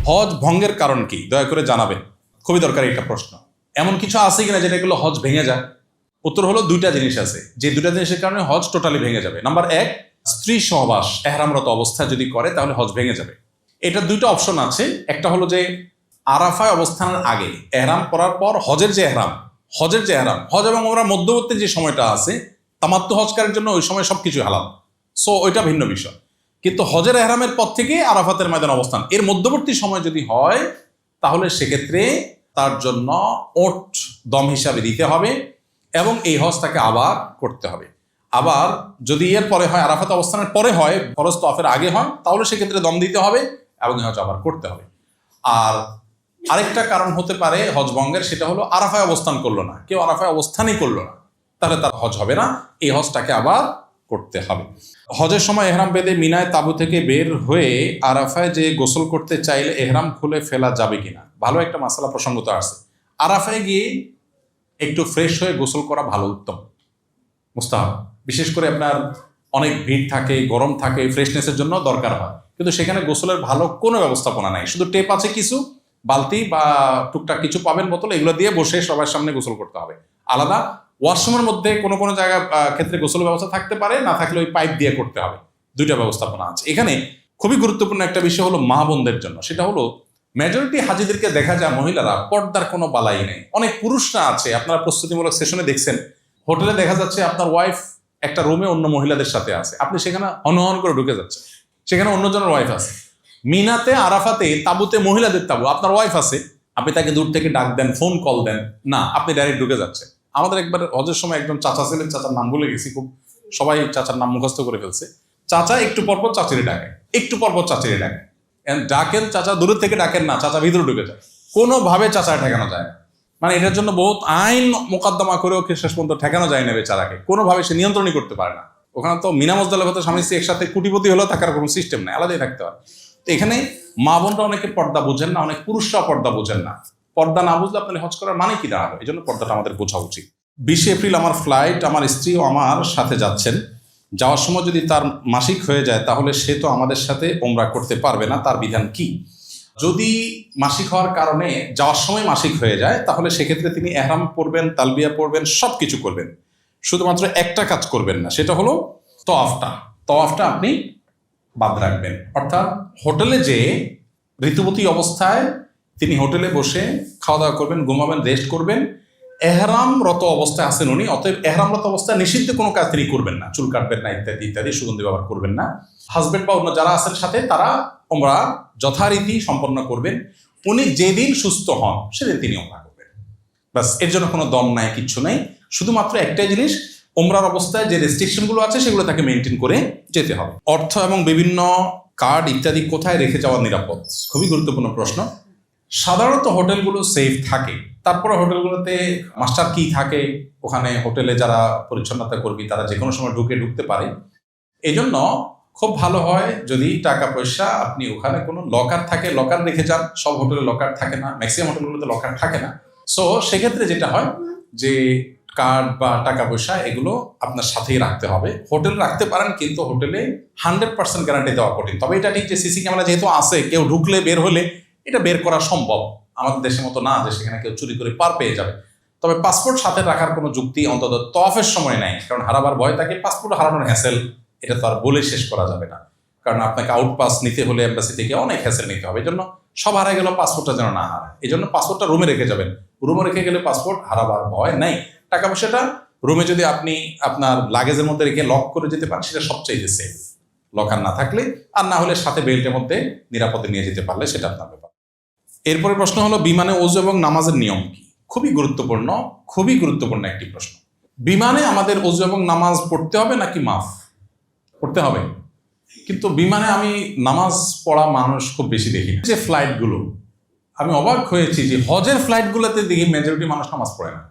হজ ভঙ্গের কারণ কি দয়া করে জানাবেন, খুবই দরকারি একটা প্রশ্ন। এমন কিছু আছে কিনা যেটা এগুলো হজ ভেঙে যায়? উত্তর হলো দুইটা জিনিস আছে, যে দুইটা জিনিসের কারণে হজ টোটালি ভেঙে যাবে। নাম্বার এক, স্ত্রী সহবাস এহরামরত অবস্থায় যদি করে তাহলে হজ ভেঙে যাবে। এটা দুইটা অপশন আছে। একটা হলো যে আরাফায় অবস্থানের আগে এহরাম করার পর হজের যে এহরাম, হজ এবং ওমরার মধ্যবর্তী যে সময়টা আছে তামাত্তু হজকারের জন্য ওই সময় সবকিছু হালাল, সো ওইটা ভিন্ন বিষয়। কিন্তু হজের এহরামের পর থেকে আরাফাতের ময়দান অবস্থান এর মধ্যবর্তী সময় যদি হয় তাহলে সেক্ষেত্রে তার জন্য ওট দম হিসাবে দিতে হবে এবং এই হজ তাকে আবার করতে হবে। আবার যদি এর পরে হয়, আরাফাত অবস্থানের পরে হয়, ফরজ তওয়াফের আগে হয়, তাহলে সেক্ষেত্রে দম দিতে হবে এবং এই হজ আবার করতে হবে। আর আরেকটা কারণ হতে পারে হজ ভঙ্গের, সেটা হলো আরাফায় অবস্থান করলো না, কেউ আরাফায় অবস্থানই করলো না, তাহলে তার হজ হবে না, এই হজটাকে আবার করতে হবে। হজের সময় এহরাম বেঁধে মিনায় তাঁবু থেকে বের হয়ে আরাফায় যে গোসল করতে চাইলে এহরাম খুলে ফেলা যাবে কিনা? ভালো একটা মাসালা প্রসঙ্গ তো আসছে। আরাফায় গিয়ে একটু ফ্রেশ হয়ে গোসল করা ভালো, উত্তম, মুস্তাহাব। বিশেষ করে আপনার অনেক ভিড় থাকে, গরম থাকে, ফ্রেশনেসের জন্য দরকার হয়, কিন্তু সেখানে গোসলের ভালো কোনো ব্যবস্থাপনা নাই। শুধু টেপ আছে কিছু, বালতি বা টুকটাক কিছু পাবেন বোতল, এগুলো দিয়ে বসে সবার সামনে গোসল করতে হবে। আলাদা ওয়াশরুমের মধ্যে কোনো কোনো জায়গা ক্ষেত্রে গোসল ব্যবস্থা থাকতে পারে, না থাকলে ওই পাইপ দিয়ে করতে হবে। দুইটা ব্যবস্থাপনা আছে। এখানে খুবই গুরুত্বপূর্ণ একটা বিষয় হলো মা বোনদের জন্য, সেটা হলো মেজরিটি হাজিদেরকে দেখা যায় মহিলারা পর্দার কোনো বালাই নেই। অনেক পুরুষরা আছে, আপনারা প্রস্তুতিমূলক সেশনে দেখছেন, হোটেলে দেখা যাচ্ছে আপনার ওয়াইফ একটা রুমে অন্য মহিলাদের সাথে আছে, আপনি সেখানে হনহন করে ঢুকে যাচ্ছে, সেখানে অন্যজনের ওয়াইফ আছে। মিনাতে আরাফাতে তাঁবুতে মহিলাদের তাঁবু, আপনার ওয়াইফ আছে, আপনি তাকে দূর থেকে ডাক দেন, ফোন কল দেন না, আপনি ডাইরেক্ট ঢুকে যাচ্ছেন। আমাদের একবার হজের সময় একজন চাচা ছিলেন, চাচার নাম ভুলে গেছি, খুব সবাই চাচার নাম মুখস্থ করে ফেলছে। চাচা একটু পরপর চাচিরে ডাকে, ডাকেন চাচা, দূরের থেকে ডাকেন না, চাচা ভিতরে ঢুকে যায়, কোনোভাবে চাচা ঠেকানো যায় না। মানে এটার জন্য বহুত আইন মোকদ্দমা করেও শেষ পর্যন্ত ঠেকানো যায় না বেচারাকে, কোনোভাবে সে নিয়ন্ত্রণই করতে পারে না। ওখানে তো মিনা মুজদালিফাতে স্বামী স্ত্রী একসাথে কোটিপতি হলেও থাকার কোনো সিস্টেম নেই, আলাদাই থাকতে হয়। তো এখানে মা বোনরা অনেকে পর্দা বোঝেন না, অনেক পুরুষরা পর্দা বোঝেন না। পর্দা না বুঝলে আপনার হজ করার মানে কি দাঁড়াবে? এই জন্য পর্দাটা আমাদের বোঝা উচিত। 20 এপ্রিল আমার ফ্লাইট, আমার স্ত্রীও আমার সাথে যাচ্ছেন। যাওয়ার সময় যদি তার মাসিক হয়ে যায় তাহলে সে তো আমাদের সাথে ওমরা করতে পারবে না, তার বিধান কি? যদি মাসিক হওয়ার কারণে যাওয়ার সময় মাসিক হয়ে যায় তাহলে সেক্ষেত্রে তিনি এহরাম পড়বেন, তালবিয়া পড়বেন, সব কিছু করবেন, শুধুমাত্র একটা কাজ করবেন না, সেটা হলো তওয়াফটা আপনি বাদ রাখবেন। অর্থাৎ হোটেলে যে ঋতুবতী অবস্থায় তিনি হোটেলে বসে খাওয়া দাওয়া করবেন, ঘুমাবেন, রেস্ট করবেন। এহরামরত অবস্থায় আছেন উনি, অতএব এহরামরত অবস্থায় নিষিদ্ধ কোনো কাজ তিনি করবেন না, চুল কাটবেন না, ইত্যাদি ইত্যাদি, সুগন্ধি ব্যবহার করবেন না। হাজবেন্ড বা অন্য যারা আছেন সাথে তারা ওমরা যথারীতি সম্পন্ন করবেন। উনি যেদিন সুস্থ হন সেদিন তিনি ওমরা করবেন, বাস। এর জন্য কোনো দম নাই, কিচ্ছু নাই, শুধুমাত্র একটাই জিনিস, ওমরার অবস্থায় যে রেস্ট্রিকশনগুলো আছে সেগুলো তাকে মেনটেন করে যেতে হবে। অর্থ এবং বিভিন্ন কার্ড ইত্যাদি কোথায় রেখে যাওয়া নিরাপদ? খুবই গুরুত্বপূর্ণ প্রশ্ন। সাধারণত হোটেলগুলো সেফ থাকে, তারপরে হোটেলগুলোতে মাস্টার কি থাকে, ওখানে হোটেলে যারা পরিচ্ছন্নতা কর্মী তারা যে কোনো সময় ঢুকতে পারে। এই জন্য খুব ভালো হয় যদি টাকা পয়সা আপনি ওখানে কোনো লকার থাকে, লকার রেখে যান। সব হোটেলে লকার থাকে না, ম্যাক্সিমাম হোটেলগুলোতে লকার থাকে না। সো সেক্ষেত্রে যেটা হয় যে কার্ড বা টাকা পয়সা এগুলো আপনার সাথেই রাখতে হবে। হোটেল রাখতে পারেন, কিন্তু হোটেলে 100% গ্যারান্টি দেওয়া কঠিন। তবে এটা ঠিক যে সিসি ক্যামেরা যেহেতু আছে, কেউ ঢুকলে বের হলে এটা বের করা সম্ভব। আমাদের দেশের মতো না যে সেখানে কেউ চুরি করে পার পেয়ে যাবে। তবে পাসপোর্ট সাথে রাখার কোনো যুক্তি অন্তত তওয়াফের সময় নাই, কারণ হারাবার ভয় থাকে। পাসপোর্ট হারানোর হ্যাসেল এটা তো আর বলে শেষ করা যাবে না, কারণ আপনাকে আউটপাস নিতে হলে এম্বাসি থেকে অনেক হ্যাসেল নিতে হবে। এই জন্য সব হারা গেল, পাসপোর্টটা যেন না হারায়, এই জন্য পাসপোর্টটা রুমে রেখে যাবেন। রুমে রেখে গেলে পাসপোর্ট হারাবার ভয় নেই। টাকা পয়সাটা রুমে যদি আপনি আপনার লাগেজের মধ্যে রেখে লক করে যেতে পারেন সেটা সবচেয়ে সেফ, লকার না থাকলে। আর না হলে সাথে বেল্টের মধ্যে নিরাপদে নিয়ে যেতে পারলে সেটা আপনার ব্যাপার। এরপরে প্রশ্ন হলো বিমানে ওযু এবং নামাজের নিয়ম কি? খুবই গুরুত্বপূর্ণ একটি প্রশ্ন। বিমানে আমাদের ওযু এবং নামাজ পড়তে হবে নাকি মাফ? পড়তে হবে, কিন্তু বিমানে আমি নামাজ পড়া মানুষ খুব বেশি দেখি না। যে ফ্লাইটগুলো, আমি অবাক হয়েছি যে হজের ফ্লাইটগুলোতে দেখি মেজরিটি মানুষ নামাজ পড়ে না,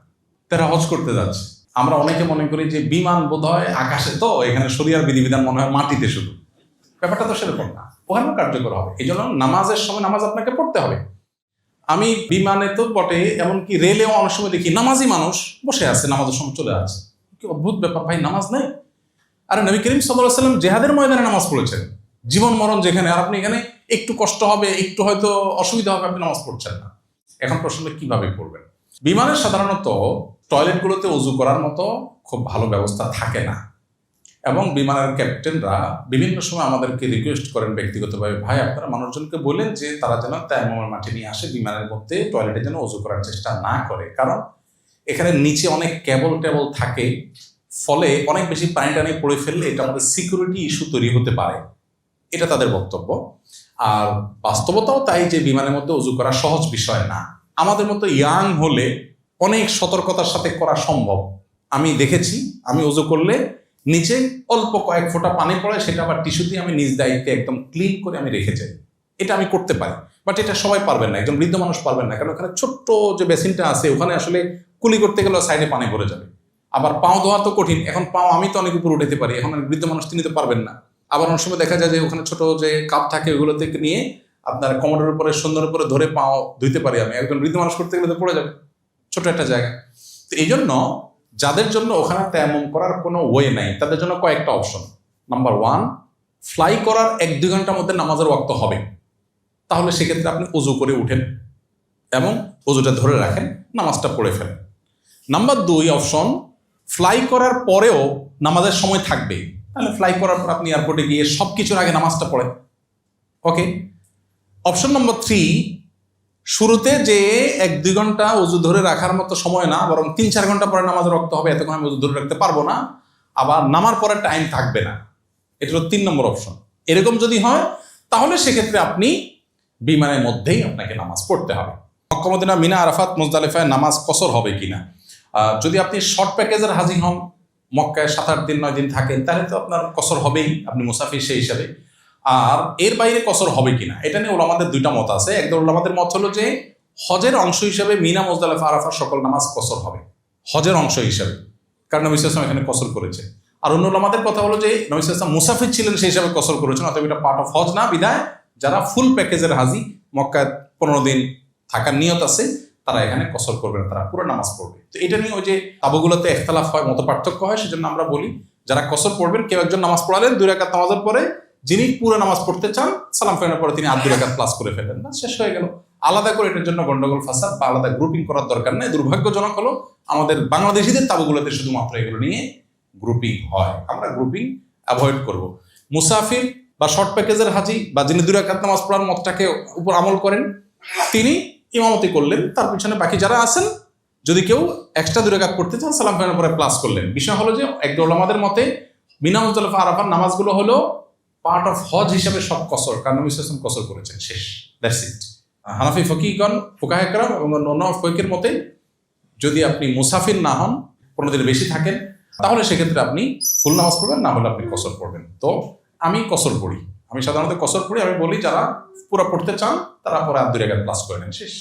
তারা হজ করতে যাচ্ছে। আমরা অনেকে মনে করি যে বিমান বোধ হয় আকাশে, তো এখানে শরিয়ার বিধিবিধান মনে হয় মাটিতে শুধু। ব্যাপারটা তো সেরকম না, ওখানেও কার্যকর হবে। এই জন্য নামাজের সময় নামাজ আপনাকে পড়তে হবে। আমি বিমানে তো বটে, এমনকি রেলেও অনেক সময় দেখি নামাজি মানুষ বসে আছে, নামাজের সময় চলে আসছে। কি অদ্ভুত ব্যাপার ভাই, নামাজ নেই? আরে নবী করিম সাল্লাল্লাহু আলাইহি ওয়াসাল্লাম জিহাদের ময়দানে নামাজ পড়েছেন, জীবন মরণ যেখানে, আর আপনি এখানে একটু কষ্ট হবে, একটু হয়তো অসুবিধা হবে, আপনি নামাজ পড়ছেন না। এখন প্রশ্ন কিভাবে পড়বেন? বিমানের সাধারণত টয়লেটগুলোতে উজু করার মতো খুব ভালো ব্যবস্থা থাকে না, এবং বিমানের ক্যাপ্টেনরা বিভিন্ন সময় আমাদেরকে রিকোয়েস্ট করেন ব্যক্তিগতভাবে, ভাই আপনারা মানুষজনকে বলেন যে তারা যেন তায়াম্মুমের মাটি নিয়ে আসে, বিমানের মধ্যে টয়লেটে যেন উজু করার চেষ্টা না করে, কারণ এখানে নিচে অনেক কেবল টেবল থাকে, ফলে অনেক বেশি পানি টানি পড়ে ফেললে এটা আমাদের সিকিউরিটি ইস্যু তৈরি হতে পারে। এটা তাদের বক্তব্য। আর বাস্তবতাও তাই যে বিমানের মধ্যে উজু করা সহজ বিষয় না। আমাদের মতো ইয়াং হলে অনেক সতর্কতার সাথে করা সম্ভব। আমি দেখেছি, আমি উজু করলে নিচে অল্প কয়েক ফোঁটা পানি পড়ে, সেটা আবার টিস্যু দিয়ে আমি নিজ দায়িত্বে একদম ক্লিন করে আমি রেখে যাই। এটা আমি করতে পারি, বাট এটা সবাই পারবেন না, একজন বৃদ্ধ মানুষ পারবেন না, কারণ ওখানে ছোট্ট যে বেসিনটা আছে ওখানে আসলে কুলি করতে গেলে সাইডে পানি পড়ে যাবে। আবার পাও ধোয়া তো কঠিন, এখন পাও আমি তো অনেক উপরে উঠাতে পারি, এখন বৃদ্ধ মানুষ তিনি তো পারবেন না। আবার অনেক সময় দেখা যায় যে ওখানে ছোট যে কাপ থাকে ওগুলো থেকে নিয়ে আপনার কোমরের উপরে সুন্দর উপরে ধরে পাও ধুইতে পারি আমি, একজন বৃদ্ধ মানুষ করতে গেলে তো পড়ে যাবে, ছোট একটা জায়গা। তো এই জন্য যাদের জন্য ওখানে তায়াম্মুম করার কোনো ওয়ে নাই, তাদের জন্য কয়েকটা অপশন। নাম্বার 1, ফ্লাই করার 1-2 ঘন্টার মধ্যে নামাজের ওয়াক্ত হবে, তাহলে সেক্ষেত্রে আপনি উজু করে উঠেন এবং উজুটা ধরে রাখেন, নামাজটা পড়ে ফেলেন। নাম্বার 2 অপশন, ফ্লাই করার পরেও নামাজের সময় থাকবে, তাহলে ফ্লাই করার পর আপনি এয়ারপোর্টে গিয়ে সব কিছুর আগে নামাজটা পড়েন। ওকে। অপশন নম্বর 3, শুরুতে যে 1-2 ঘন্টা উজু ধরে রাখার মতো সময় না, বরং 3-4 ঘন্টা পরে নামাজের ওয়াক্ত হবে, এতক্ষণ আমি উজু ধরে রাখতে পারবো না, আবার নামার পরে টাইম থাকবে না। এটা হলো 3 নম্বর অপশন। এরকম যদি হয় তাহলে সেক্ষেত্রে আপনি বিমানের মধ্যেই আপনাকে নামাজ পড়তে হবে। মক্কা মদিনা, মিনা, আরাফাত, মুজদালিফায় নামাজ কসর হবে কিনা? যদি আপনি শর্ট প্যাকেজের হাজি হন, মক্কায় 7-8 দিন 9 দিন থাকেন, তাহলে তো আপনার কসর হবেই, আপনি মুসাফির সেই হিসাবে। আর এর বাইরে কসর হবে কিনা এটা নিয়ে ওলামাদের 2টা মত আছে। একদল ওলামাদের মত হলো যে হজের অংশ হিসাবে মিনা, মুজদালিফা, আরাফার সকল নামাজ কসর হবে হজের অংশ হিসাবে, কারণ নবী সাল্লাল্লাহু আলাইহি ওয়াসাল্লাম এখানে কসর করেছে। আর অন্য ওলামাদের কথা হলো যে নবী সাল্লাল্লাহু আলাইহি ওয়াসাল্লাম মুসাফির ছিলেন সেই হিসাবে কসর করেছেন, অতএব এটা পার্ট অফ হজ না, বিধায় যারা ফুল প্যাকেজের হাজি, মক্কায় 15 দিন থাকার নিয়ত আছে, তারা এখানে কসর করবে না, তারা পুরো নামাজ পড়বে। তো এটা নিয়ে ওই যে তাবুগুলোতে ইখতিলাফ হয়, মত পার্থক্য হয়, সেজন্য আমরা বলি যারা কসর পড়বেন, কেউ একজন নামাজ পড়ালেন 2 রাকাত নামাজের পরে, যিনি পুরো নামাজ পড়তে চান সালাম ফেরানোর পরে তিনি 2 রাকাত প্লাস করে ফেলেন, না শেষ হয়ে গেল। আলাদা করে এটার জন্য গন্ডগোল ফাসাদ বা আলাদা গ্রুপিং করার দরকার নেই। দুর্ভাগ্যজনক হলো আমাদের বাংলাদেশিদের তাবুগুলোতে শুধুমাত্র এগুলো নিয়ে গ্রুপিং হয়, আমরা গ্রুপিং অ্যাভয়েড করব। মুসাফির বা শর্ট প্যাকেজের হাজি বা যিনি 2 রাকাত নামাজ পড়ার মতটাকে উপর আমল করেন, তিনি ইমামতি করলেন, তার পিছনে বাকি যারা আছেন যদি কেউ এক্সট্রা 2 রাকাত পড়তে চান সালাম ফেরানোর পরে প্লাস করলেন। বিষয় হলো যে একদল ওলামাদের মতে মিনা, মুজদালিফা, আরাফার নামাজগুলো হলো পার্ট অফ হজ হিসাবে সব কসর, কারণ নবী সাল্লাল্লাহু আলাইহি ওয়াসাল্লাম কসর করেছেন, শেষ, দ্যাটস ইট। হানাফি ফকিহগণ, ফুকাহে কেরাম এবং অন্য ফকিহের মতে যদি আপনি মুসাফির না হন, 15 দিনের বেশি থাকেন, তাহলে সেক্ষেত্রে আপনি ফুল নামাজ পড়বেন, না হলে আপনি কসর পড়বেন। তো আমি কসর পড়ি, আমি সাধারণত কসর পড়ি। আমি বলি যারা পুরো পড়তে চান তারা পরে 2 রাকাত প্লাস করে নেন, শেষ।